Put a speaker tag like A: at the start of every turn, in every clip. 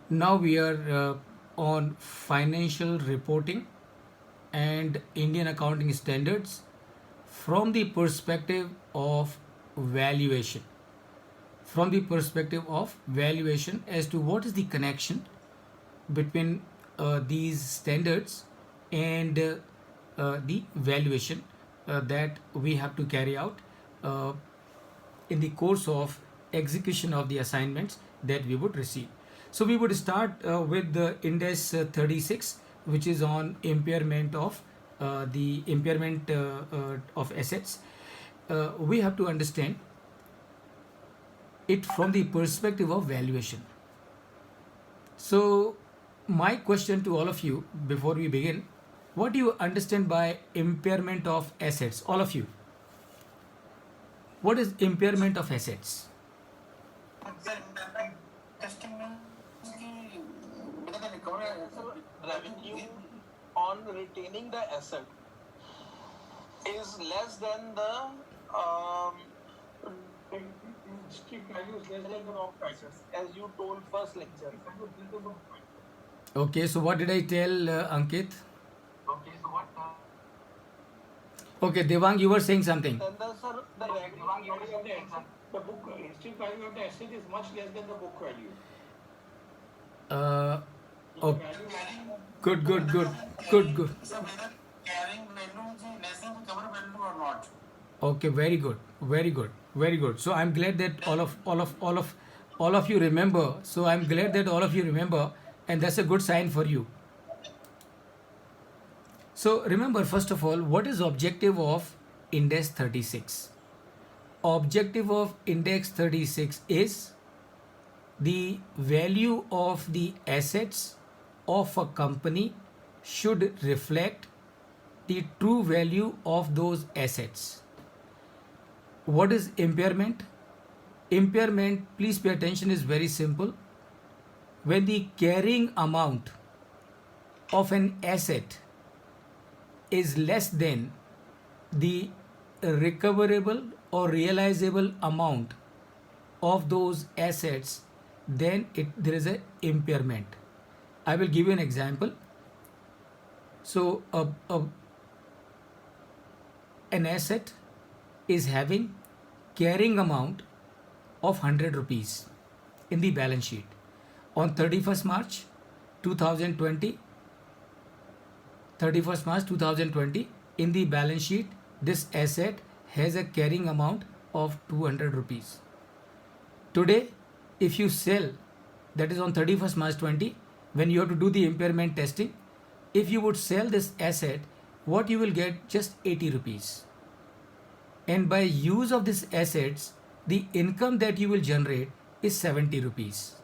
A: Now we are on financial reporting and Indian accounting standards from the perspective of valuation. From the perspective of valuation as to what is the connection between these standards and the valuation that we have to carry out uh, in the course of execution of the assignments that we would receive. So we would start with the index 36, which is on impairment of the impairment of assets. We have to understand it from the perspective of valuation. So my question to all of you before we begin, what do you understand by impairment of assets? All of you, what is impairment of assets?
B: Testing means कि बिना का recovery
C: Sir, revenue on retaining the asset is less than the street value is less than the wrong prices, as you told first lecture.
A: Okay, so what did I tell Ankit?
B: Okay, so what?
A: Okay, Devang, you were saying something.
C: Then the sir, the regular
B: Devang, you were
C: value of the
B: saying
C: asset, the book street value of the asset is much less than the book value.
A: Uh,
C: So the
A: oh,
C: value
A: good, good, good, good, good.
B: So whether carrying value is less than the cover value or not?
A: Okay, very good, very good, very good. So I'm glad that all of you remember. So I'm glad that all of you remember, and that's a good sign for you. So remember, first of all, what is objective of Index 36? Objective of Index 36 is the value of the assets of a company should reflect the true value of those assets. What is impairment? Impairment, please pay attention, is very simple. When the carrying amount of an asset is less than the recoverable or realizable amount of those assets, then there is a impairment. I will give you an example. So an asset is having carrying amount of 100 rupees in the balance sheet on 31st March 2020. 31st March 2020, in the balance sheet, this asset has a carrying amount of 200 rupees. Today, if you sell, that is on 31st March 20, when you have to do the impairment testing, if you would sell this asset, what you will get just 80 rupees. And by use of these assets, the income that you will generate is 70 rupees.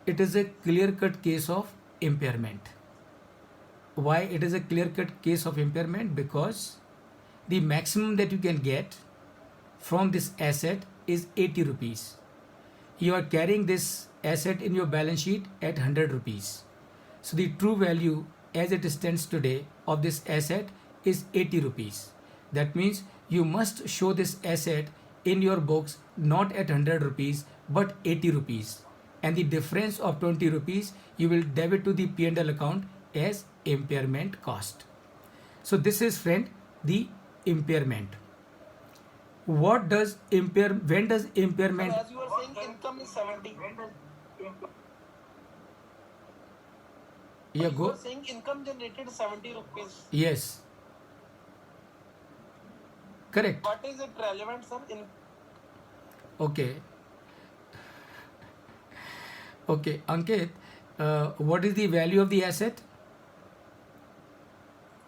A: It is a clear-cut case of impairment. Why it is a clear-cut case of impairment? Because the maximum that you can get from this asset is 80 rupees. You are carrying this asset in your balance sheet at 100 rupees. So the true value as it stands today of this asset is 80 rupees. That means you must show this asset in your books not at 100 rupees but 80 rupees. And the difference of 20 rupees you will debit to the P&L account as impairment cost. So this is, friend, the impairment. What does when does impairment?
C: Sir, as you were saying, income is 70.
A: Yeah,
C: You
A: go.
C: were saying income generated 70 rupees.
A: Yes, correct.
C: What is it relevant, sir? In
A: Okay, okay, Ankit, what is the value of the asset?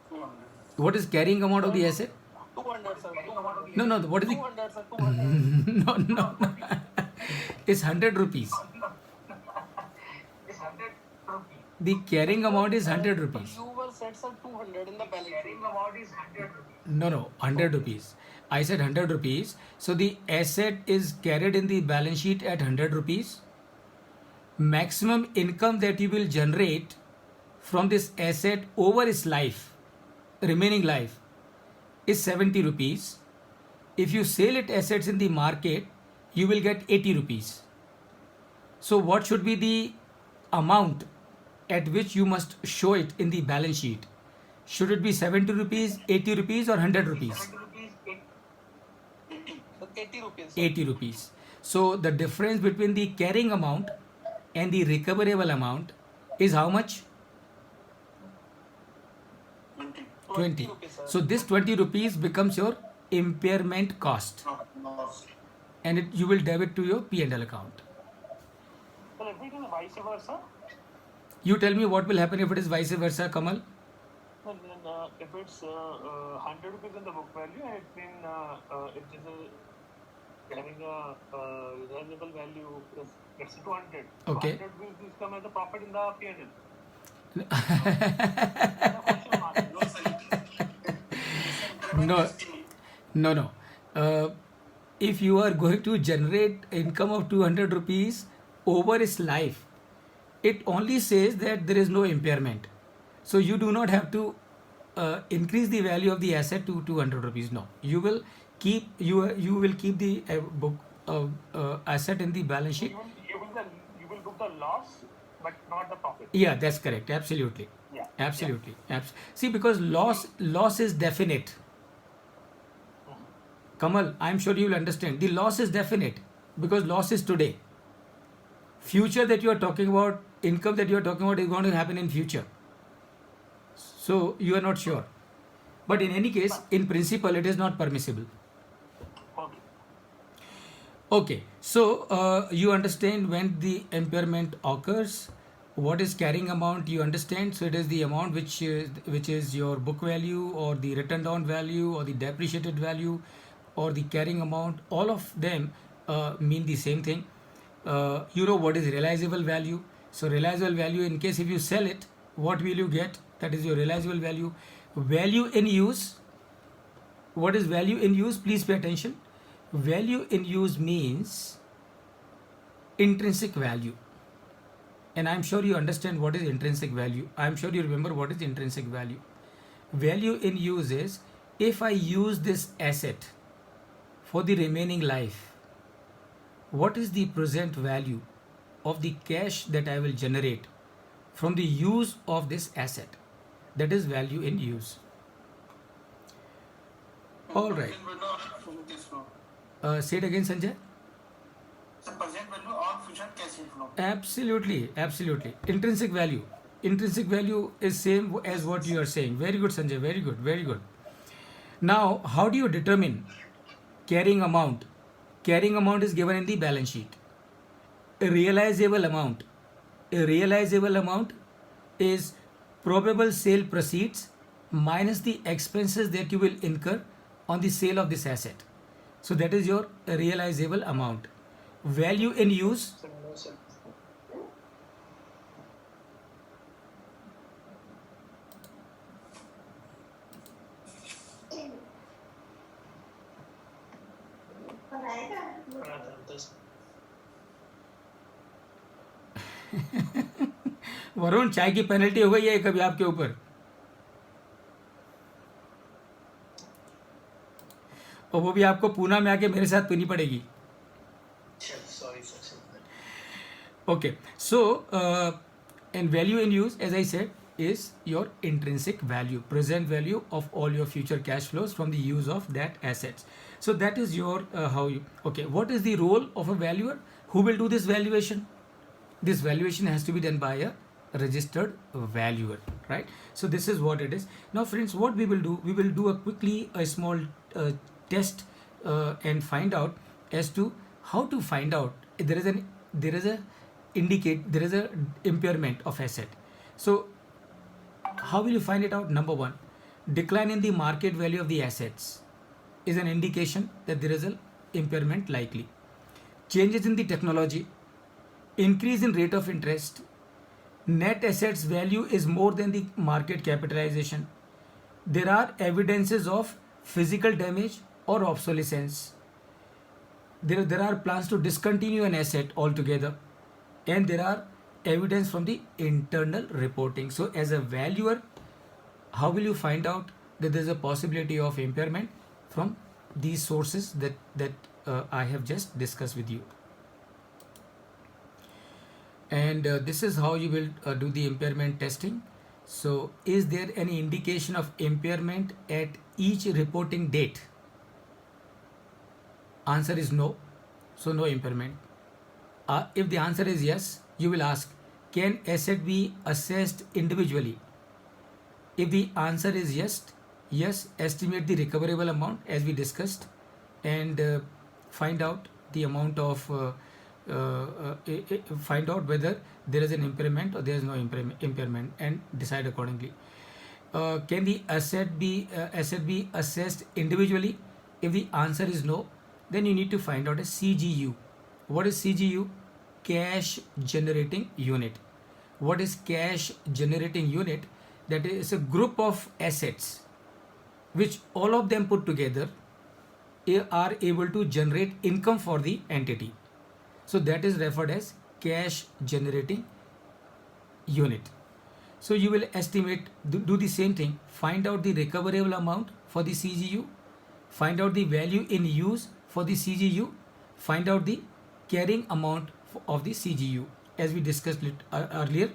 B: 200.
A: What is carrying amount of the asset?
C: 200, sir. 200.
A: No, no, what is the
C: 200, sir. 200.
A: no, no, no. It's 100 rupees.
B: It's 100 rupees.
A: The carrying amount is 100
C: But
A: rupees.
C: you were said, sir, 200 in the balance sheet.
B: Carrying amount is 100 rupees.
A: No, no, 100 rupees. I said 100 rupees. So the asset is carried in the balance sheet at 100 rupees. Maximum income that you will generate from this asset over its life, remaining life, is 70 rupees. If you sell it assets in the market, you will get 80 rupees. So what should be the amount at which you must show it in the balance sheet. Should it be 70 rupees, 80 rupees, or 100 rupees?
C: 80 rupees.
A: 80 rupees. So the difference between the carrying amount and the recoverable amount is how much? 20.
C: rupees, sir.
A: So this 20 rupees becomes your impairment cost,
B: Loss.
A: and you will debit to your P&L account.
C: Well, if it is vice versa,
A: You tell me what will happen if it is vice versa, Kamal?
C: then if it's 100 rupees in the book value, and it's been it is having a realizable value, let's say 200.
A: Okay.
C: 200 rupees come as a profit in the P&L.
A: No, no. If you are going to generate income of 200 rupees over its life, it only says that there is no impairment. So you do not have to increase the value of the asset to 200 rupees. No, you will keep the book asset in the balance sheet.
C: You will book the loss, but not the profit.
A: Yeah, that's correct. Absolutely.
C: Yeah.
A: Absolutely. See, because loss is definite. Kamal, I'm sure you will understand. The loss is definite because loss is today. Future that you are talking about, income that you are talking about is going to happen in future. So you are not sure. But in any case, in principle, it is not permissible.
C: Okay.
A: Okay, so you understand when the impairment occurs, what is carrying amount, you understand. So it is the amount which is your book value or the written down value or the depreciated value or the carrying amount. All of them mean the same thing. You know what is realizable value. So realizable value, in case if you sell it, what will you get? That is your realizable value. Value in use. What is value in use? Please pay attention. Value in use means intrinsic value. And I'm sure you understand what is intrinsic value. I'm sure you remember what is intrinsic value. Value in use is if I use this asset for the remaining life, what is the present value of the cash that I will generate from the use of this asset? That is value in use. All right. Say it again, Sanjay.
B: The present value on future cash inflow.
A: Absolutely, absolutely. Intrinsic value. Intrinsic value is same as what you are saying. Very good, Sanjay. Very good, very good. Now, how do you determine carrying amount? Carrying amount is given in the balance sheet. A realizable amount. A realizable amount is probable sale proceeds minus the expenses that you will incur on the sale of this asset. So that is your realizable amount. Value in use. Varun, चाय की penalty हो गई है कभी आपके ऊपर? और वो भी आपको पूना में आके मेरे साथ पीनी पड़ेगी. Okay, so and value in use, as I said, is your intrinsic value, present value of all your future cash flows from the use of that assets. So that is your how you. Okay, what is the role of a valuer? Who will do this valuation? This valuation has to be done by a registered valuer, right? So this is what it is. Now friends, what we will do, we will do a small test and find out as to how to find out if there is a impairment of asset. So how will you find it out? Number one, decline in the market value of the assets is an indication that there is an impairment likely. Changes in the technology, increase in rate of interest, net assets value is more than the market capitalization. There are evidences of physical damage or obsolescence. There are plans to discontinue an asset altogether, and there are evidence from the internal reporting. So as a valuer, how will you find out that there is a possibility of impairment? From these sources that I have just discussed with you. And this is how you will do the impairment testing. So is there any indication of impairment at each reporting date? Answer is no, so no impairment. If the answer is yes, you will ask, can asset be assessed individually? If the answer is yes, estimate the recoverable amount as we discussed, and find out the amount of find out whether there is an impairment or there is no impairment, and decide accordingly. Can the asset be assessed individually? If the answer is no, then you need to find out a CGU. What is CGU? Cash generating unit. What is cash generating unit? That is a group of assets which all of them put together are able to generate income for the entity. So that is referred as cash generating unit. So you will estimate, do the same thing, find out the recoverable amount for the CGU, find out the value in use for the CGU, find out the carrying amount of the CGU as we discussed earlier,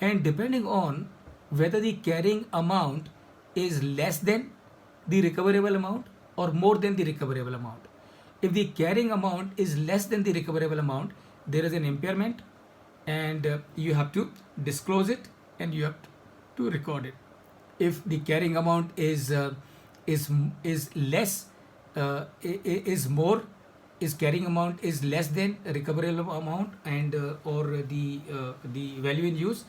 A: and depending on whether the carrying amount is less than the recoverable amount or more than the recoverable amount. If the carrying amount is less than the recoverable amount, there is an impairment, and you have to disclose it and you have to record it. If the carrying amount is less, is more, is carrying amount is less than recoverable amount, and or the value in use,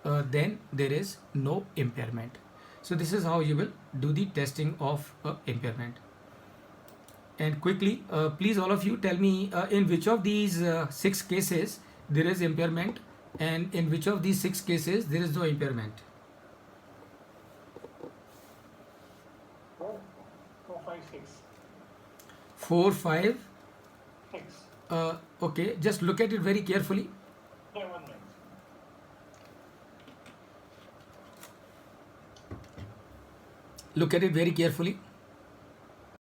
A: then there is no impairment. So this is how you will do the testing of impairment. And quickly, please all of you tell me in which of these 6 cases there is impairment, and in which of these 6 cases there is no impairment.
C: 4, 5, 6.
A: 4, 5.
C: 6.
A: Okay, just look at it very carefully.
C: Yeah, 1 minute.
A: Look at it very carefully.